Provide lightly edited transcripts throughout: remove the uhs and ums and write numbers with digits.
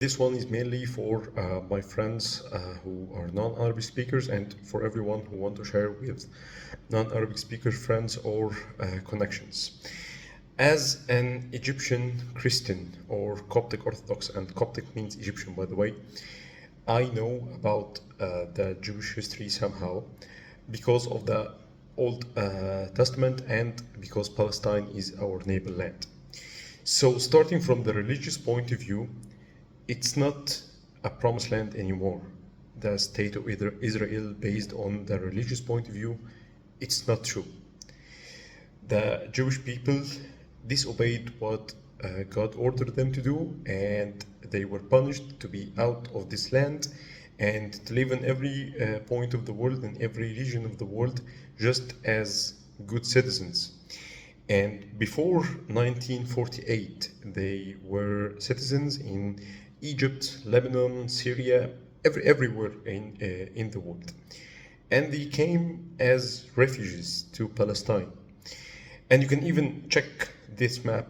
This one is mainly for my friends who are non-Arabic speakers and for everyone who want to share with non-Arabic speaker friends or connections. As an Egyptian Christian or Coptic Orthodox, and Coptic means Egyptian by the way, I know about the Jewish history somehow because of the Old Testament and because Palestine is our neighbor land. So starting from the religious point of view, it's not a promised land anymore. The state of Israel based on the religious point of view, it's not true. The Jewish people disobeyed what God ordered them to do, and they were punished to be out of this land and to live in every point of the world, in every region of the world, just as good citizens. And before 1948, they were citizens in Egypt, Lebanon, Syria, everywhere in the world. And they came as refugees to Palestine. And you can even check this map.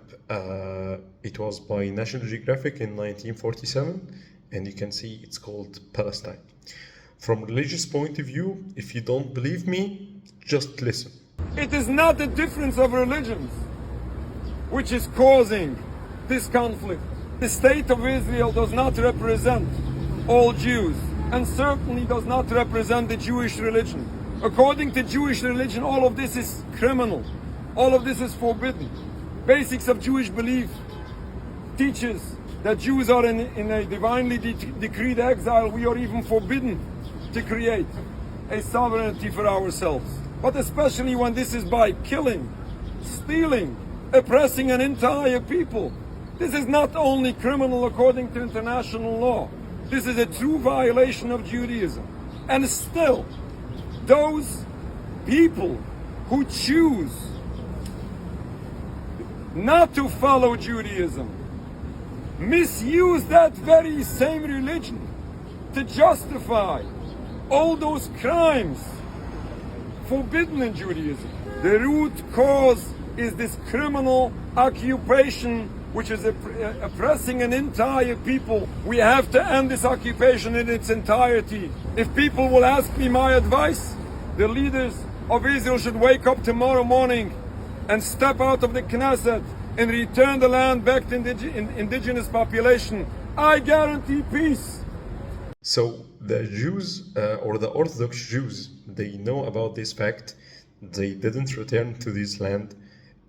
It was by National Geographic in 1947, and you can see it's called Palestine. From religious point of view, if you don't believe me, just listen. It is not the difference of religions which is causing this conflict. The state of Israel does not represent all Jews and certainly does not represent the Jewish religion. According to Jewish religion, all of this is criminal. All of this is forbidden. Basics of Jewish belief teaches that Jews are in a divinely decreed exile. We are even forbidden to create a sovereignty for ourselves. But especially when this is by killing, stealing, oppressing an entire people. This is not only criminal according to international law. This is a true violation of Judaism. And still, those people who choose not to follow Judaism misuse that very same religion to justify all those crimes forbidden in Judaism. The root cause is this criminal occupation which is oppressing an entire people. We have to end this occupation in its entirety. If people will ask me my advice, the leaders of Israel should wake up tomorrow morning and step out of the Knesset and return the land back to indigenous population. I guarantee peace. So the Jews or the Orthodox Jews, they know about this fact. They didn't return to this land.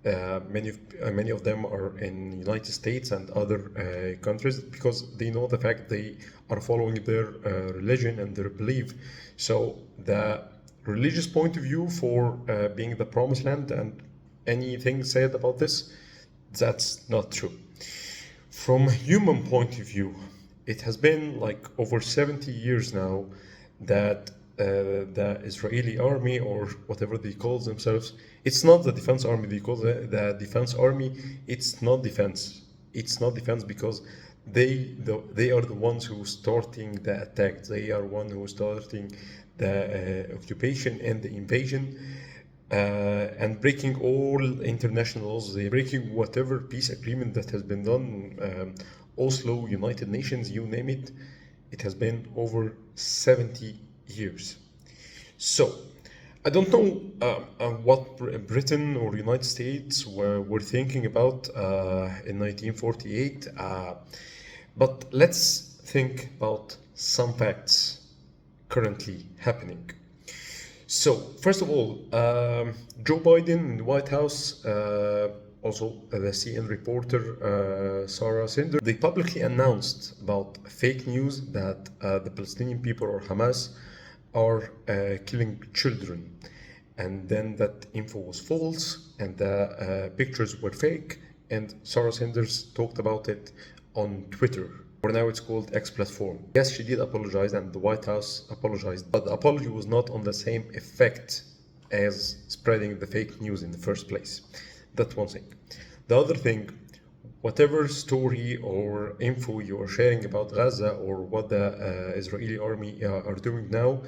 Many of them are in United States and other countries because they know the fact they are following their religion and their belief. So the religious point of view for being the promised land and anything said about this, that's not true. From a human point of view, it has been like over 70 years now that the Israeli army, or whatever they call themselves, it's not the defense army. They call the defense army. It's not defense. It's not defense because they are the ones who starting the attack. They are one who starting the occupation and the invasion. And breaking all international laws, they breaking whatever peace agreement that has been done, Oslo, United Nations, you name it. It has been over 70 years. So I don't know what Britain or United States were thinking about in 1948, but let's think about some facts currently happening. So, first of all, Joe Biden in the White House, also the CNN reporter Sarah Sanders, they publicly announced about fake news that the Palestinian people or Hamas are killing children. And then that info was false and the pictures were fake. And Sarah Sanders talked about it on Twitter. For now it's called X platform. Yes, she did apologize and the White House apologized, but the apology was not on the same effect as spreading the fake news in the first place. That's one thing. The other thing, whatever story or info you are sharing about Gaza or what the Israeli army are doing now,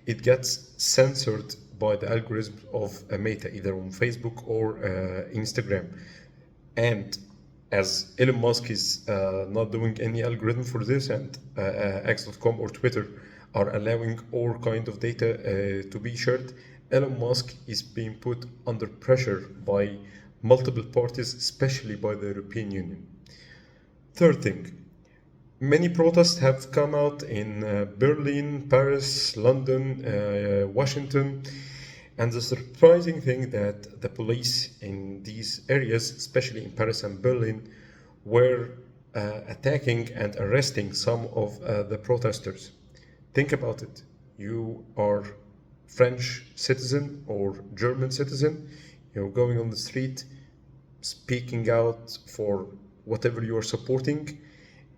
it gets censored by the algorithm of Meta, either on Facebook or Instagram. And as Elon Musk is not doing any algorithm for this, and X.com or Twitter are allowing all kind of data to be shared, Elon Musk is being put under pressure by multiple parties, especially by the European Union. Third thing, many protests have come out in Berlin, Paris, London, Washington, and the surprising thing that the police in these areas, especially in Paris and Berlin, were attacking and arresting some of the protesters. Think about it. You are French citizen or German citizen, you're going on the street speaking out for whatever you are supporting,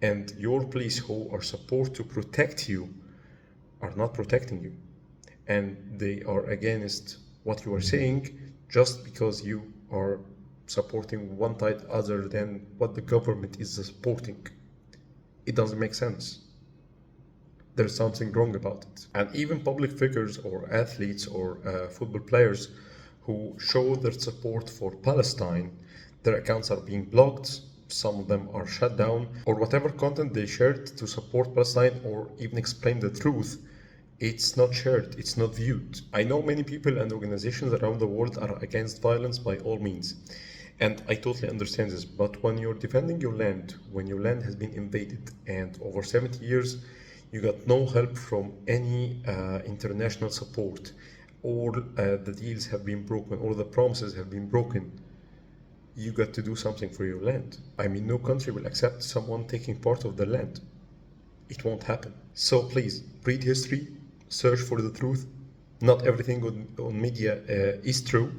and your police who are supposed to protect you are not protecting you, and they are against what you are saying just because you are supporting one side other than what the government is supporting. It doesn't make sense. There's something wrong about it. And even public figures or athletes or football players who show their support for Palestine, their accounts are being blocked, some of them are shut down, or whatever content they shared to support Palestine or even explain the truth, it's not shared, it's not viewed. I know many people and organizations around the world are against violence by all means, and I totally understand this, but when you're defending your land, when your land has been invaded, and over 70 years you got no help from any international support, all the deals have been broken, all the promises have been broken, you got to do something for your land. I mean, no country will accept someone taking part of their land. It won't happen. So please, read history, search for the truth. Not everything on media is true.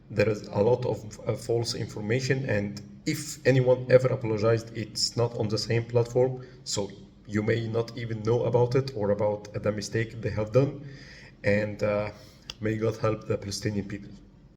There is a lot of false information, and if anyone ever apologized, it's not on the same platform, so you may not even know about it or about the mistake they have done, and may God help the Palestinian people.